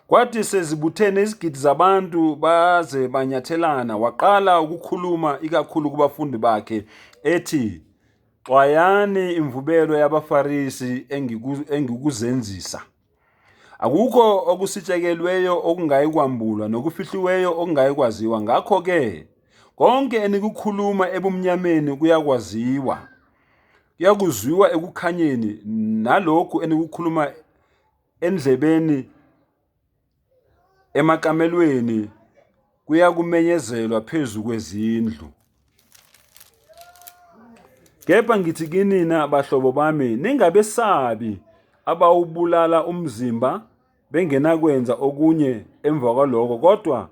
Kwathi sezibuthene izigidi zabantu baze banyathelana, waqala ukukhuluma ikakhulu kubafundi bakhe ethi, "Xwayani imvubelo yabaFarisi engikuzenzisa. Akukho okusitshekelweyo okungayi kwambulwa nokufihliweyo okungayi kwaziwa. Ngakho-ke konke enikukhuluma ebumnyameni kuyakuzwiwa ekukhanyeni, nalokhu enikukhuluma endlebeni emakamelweni kuyakumenyezelwa phezu kwezindlu. Kepha ngithi kinina bahlobo bami, ningabesabi abawubulala umzimba bengenakwenza okunye emva kwalokho, kodwa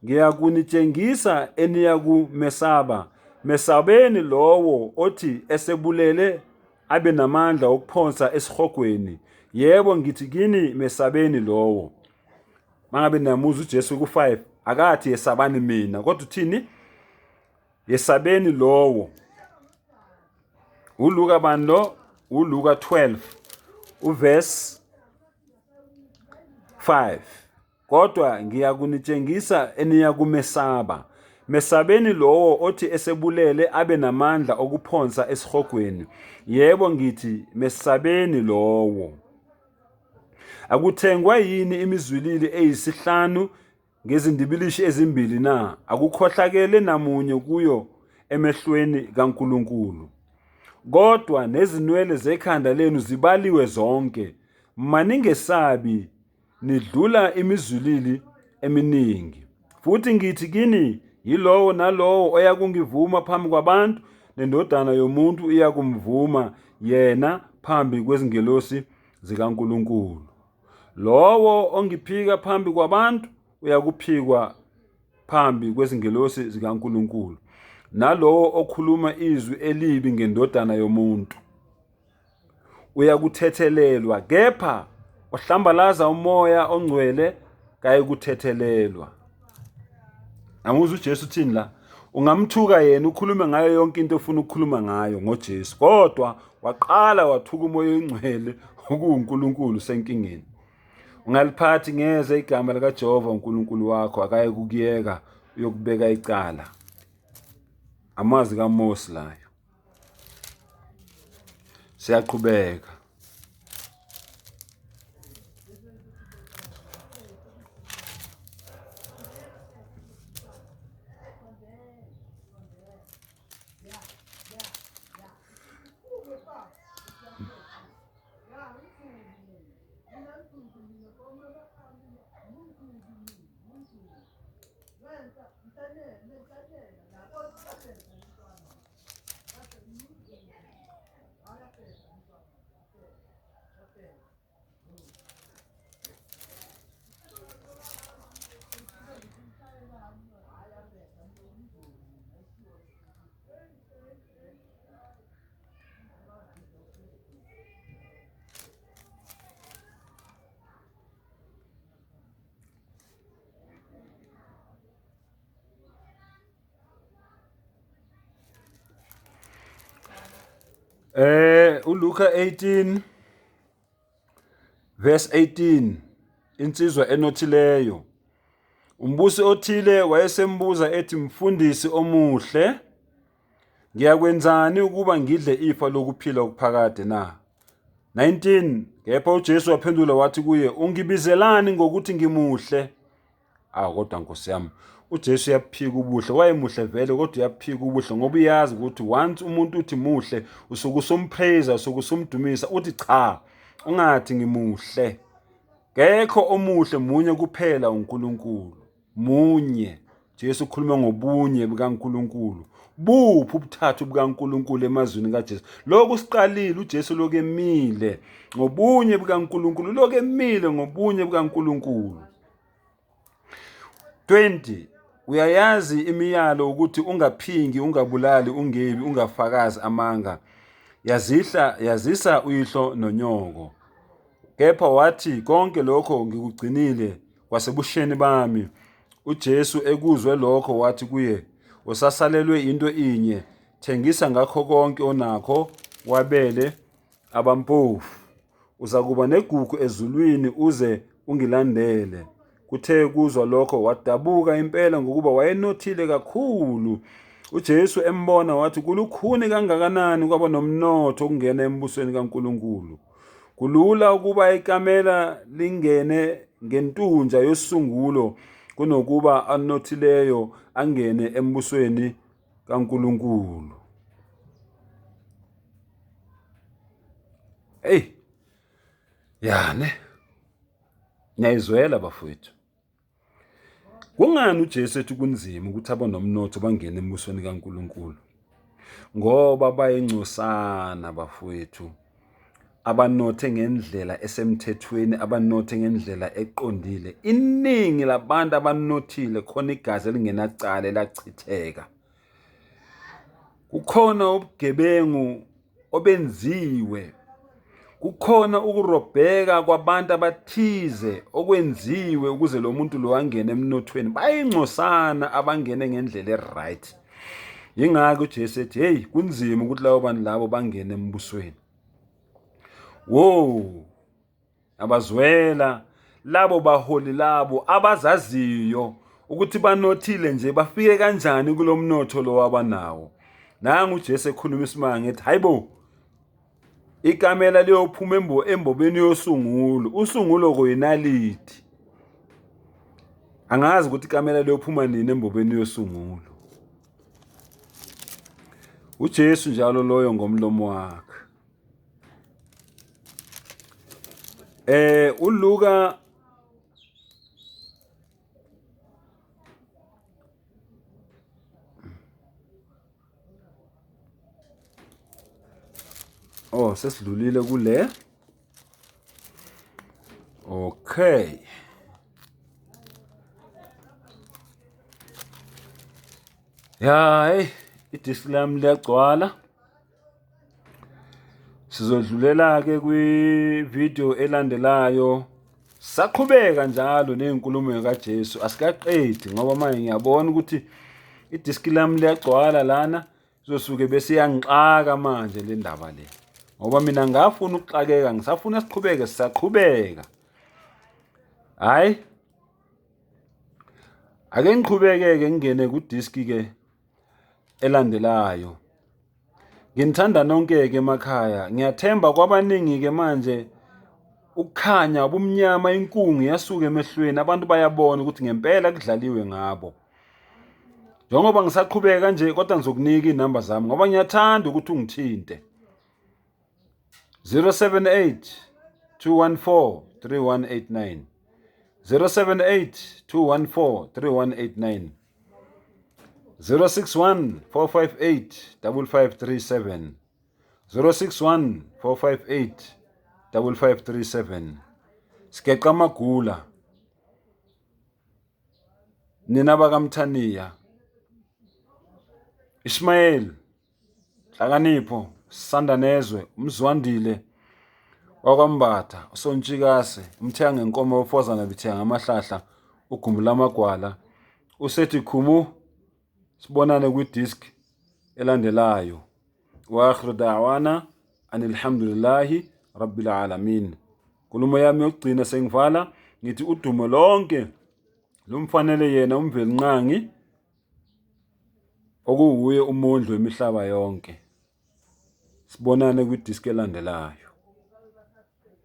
ngiyakunitshengisa eniyakumesaba. Mesabeni lowo othi esebulele abe namandla okuphonsa esihogweni. Yebo, ngithi kini, mesabeni lowo." Mangabe namuza uJesu ku5 akathi yesabani mina, kodwa uthini? Yesabeni lowo. uLuka bani lo? uLuka 12 uverse 5. Kodwa ngiyakunitshengisa eniyakumesaba. Mesabeni lowo othi esebulele abe namandla okuphonsa esihogweni. Yebo, ngithi mesabeni lowo. Akuthengwa yini imizwilili eyisihlanu ngezindibilishi ezimbili na? Akukhohlakele namunye kuyo emehlweni kaNkulunkulu. Kodwa nezinwele zekhanda lenu zibaliwe zonke. Maningesabi, nidlula imizwilili eminingi. Futhi ngithi kini, yilowo nalowo oyakungivuma phambi kwabantu, neNdodana yoMuntu iyakumvuma yena phambi kwezingelosi zikaNkulunkulu. Lowo ongiphika phambi kwabantu uyakuphikwa phambi kwezingelosi zikaNkulunkulu. Nalowo okhuluma izwi elibi ngeNdodana yoMuntu uyakuthethelelwa, kepha ohlambalaza uMoya oNgcwele kayikuthethelelwa. Amuza uJesu uthini la? Ungamthuka yena ukhulume ngayo yonke into ofuna ukukhuluma ngayo ngoJesu, kodwa waqala wathuka uMoya oNgcwele okuwuNkulunkulu senkingeni. Ungaliphathi ngeze igama likaJehova uNkulunkulu wakho, akaye kukuyeka uyokubeka icala. Amazwi kaMosi layo. Siyaqhubeka. uLuka 18 verse 18, insizwa enothileyo. Umbusi othile wayesembuza ethi, "Mfundisi omuhle, ngiyakwenzani ukuba ngidle ifa lokuphila okuphakade na?" 19. Kepha uJesu waphendula wathi kuye, "Ungibizelani ngokuthi ngimuhle?" Kodwa Nkosi yami, uJesu uyaphika ubuhle. Wayemuhle vele, kodwa uyaphika ubuhle ngoba uyazi ukuthi once umuntu uthi muhle, usuke usumpraise, usuke usumdumisa. Uthi cha, ungathi ngimuhle. Kekho omuhle, munye kuphela, uNkulunkulu. Munye. Jesu ukhuluma ngobunye bukaNkulunkulu. Buphi ubuthathu bukaNkulunkulu emazwini kaJesu? Lokhu siqalile, uJesu lokhu emile ngobunye bukaNkulunkulu, lokhu emile ngobunye bukaNkulunkulu. 20. Uyayazi imiyalo ukuthi ungaphingi, ungabulali, ungebi, ungafakazi amanga. Yazisa uyihlo nonyoko. Kepha wathi, konke lokho ngikugcinile kwasebusheni bami. uJesu ekuzwe lokho wathi kuye, usasalelwe into inye, thengisa ngakho konke onakho, wabele abampofu. Uzakuba negugu ezulwini uze ungilandele. Kuthe kuzwa lokho wadabuka impela ngokuba wayenothile kakhulu. uJesu embona wathi kulukhuni kangakanani kwaba nomnotho ukungena embusweni kaNkulunkulu. Kulula ukuba ikamela lingene ngentunja yosungulo kunokuba anothileyo angene embusweni kaNkulunkulu. Yane. Ngiyayizwela bafowethu. Kungani uJesu ethi kunzima ukuthi abanomnotho bangene embusweni kaNkulunkulu? Ngoba bayingcosana bafowethu. Abanothe ngendlela esemthethweni, abanothe ngendlela eqondile. Iningi labantu abanothile khona igazi elingenacala elachitheka. Kukhona ubugebengu obenziwe. Kukhona ukurobheka kwabantu abathize okwenziwe ukuze lo muntu lo angene emnothweni. Bayingcosana abangene ngendlela eright. Yingakho uJesu ethi kunzima ukuthi labo bantu labo bangene embusweni. Abazwela labo baholi labo abazaziyo ukuthi banothile nje bafike kanjani kulomnotho lo wabanawo. Nangu uJesu ekhuluma isimanga ethi hayibo, ikamela liyophuma embobeni yosungulo. Usungulo kuyinalithi. Angazi ukuthi ikamela liyophuma nini embobeni yosungulo. uJesu njalo loyo ngomlomo wakhe. uLuka sesidlulile kule. Okay. Idiski lami liyagcwala. Sizodlulela ke kwi-video elandelayo. Saqhubeka njalo nezinkulumo kaJesu, asikaqedi ngoba manje ngiyabona ukuthi idiski lami liyagcwala lana. Sizosuke bese yangixaka manje le ndaba le. Ngoba mina ngafuna ukuxakeka, ngisafuna siqhubeke, sisaqhubeka. Ake ngiqhubeke ngingene kudiski ke elandelayo. Nginithanda nonke ke emakhaya. Ngiyathemba kwabaningi ke manje ukukhanya ubumnyama inkungu yasuka emehlweni. Abantu bayabona ukuthi ngempela kudlaliwe ngabo. Njengoba ngisaqhubeka kanje kodwa ngizokunika inamba zami ngoba ngiyathanda ukuthi ungithinte. 078 214 3189 078 214 3189 061 458 5537 061 458 5537. Sigeqa Magula, nina bakaMthaniya, Ismail, Hlakanipho, Sandanezwe, Umzwandile wakwambatha, uSontshikase, Umthenga ngenkomo ofozana bithenga amahlahla, uGumbu lamagwala, usethi Khumu. Sibonane kwidisk elandelayo. Wa akhiru da'wana anilhamdulillahi rabbil alamin. Nkulumo yami yokugcina sengivala ngithi udumo lonke lumfanele yena umveli nqangi okuwuye umondlo wemihlaba yonke. Sibonane kwidisk elandelayo.